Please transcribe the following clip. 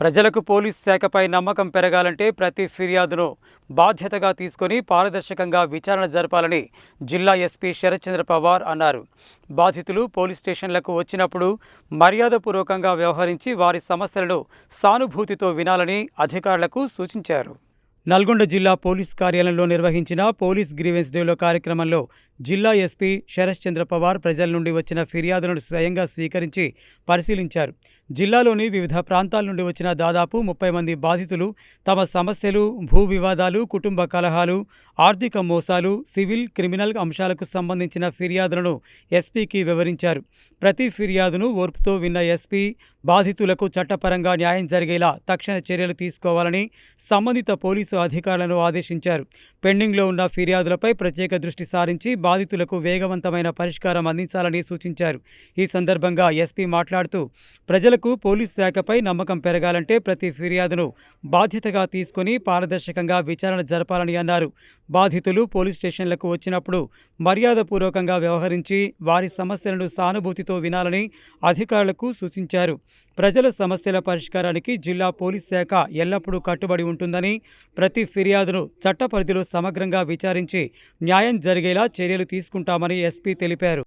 ప్రజలకు పోలీస్ శాఖపై నమ్మకం పెరగాలంటే ప్రతి ఫిర్యాదును బాధ్యతగా తీసుకొని పారదర్శకంగా విచారణ జరపాలని జిల్లా ఎస్పీ శరత్చంద్ర పవార్ అన్నారు. బాధితులు పోలీస్ స్టేషన్లకు వచ్చినప్పుడు మర్యాదపూర్వకంగా వ్యవహరించి వారి సమస్యలను సానుభూతితో వినాలని అధికారులకు సూచించారు. నల్గొండ జిల్లా పోలీస్ కార్యాలయంలో నిర్వహించిన పోలీస్ గ్రీవెన్స్ డేలో కార్యక్రమంలో జిల్లా ఎస్పీ శరత్చంద్ర పవార్ ప్రజల నుండి వచ్చిన ఫిర్యాదులను స్వయంగా స్వీకరించి పరిశీలించారు. జిల్లాలోని వివిధ ప్రాంతాల నుండి వచ్చిన దాదాపు 30 మంది బాధితులు తమ సమస్యలు, భూ వివాదాలు, కుటుంబ కలహాలు, ఆర్థిక మోసాలు, సివిల్, క్రిమినల్ అంశాలకు సంబంధించిన ఫిర్యాదులను ఎస్పీకి వివరించారు. ప్రతి ఫిర్యాదును ఓర్పుతో విన్న ఎస్పీ బాధితులకు చట్టపరంగా న్యాయం జరిగేలా తక్షణ చర్యలు తీసుకోవాలని సంబంధిత పోలీసు అధికారులను ఆదేశించారు. పెండింగ్లో ఉన్న ఫిర్యాదులపై ప్రత్యేక దృష్టి సారించి బాధితులకు వేగవంతమైన పరిష్కారం అందించాలని సూచించారు. ఈ సందర్భంగా ఎస్పీ మాట్లాడుతూ ప్రజలకు పోలీస్ శాఖపై నమ్మకం పెరగాలంటే ప్రతి ఫిర్యాదును బాధ్యతగా తీసుకుని పారదర్శకంగా విచారణ జరపాలని అన్నారు. బాధితులు పోలీస్ స్టేషన్లకు వచ్చినప్పుడు మర్యాదపూర్వకంగా వ్యవహరించి వారి సమస్యలను సానుభూతితో వినాలని అధికారులకు సూచించారు. ప్రజల సమస్యల పరిష్కారానికి జిల్లా పోలీస్ శాఖ ఎల్లప్పుడూ కట్టుబడి ఉంటుందని, ప్రతి ఫిర్యాదును చట్ట పరిధిలో సమగ్రంగా విచారించి న్యాయం జరిగేలా చర్యలు తీసుకుంటామని ఎస్పీ తెలిపారు.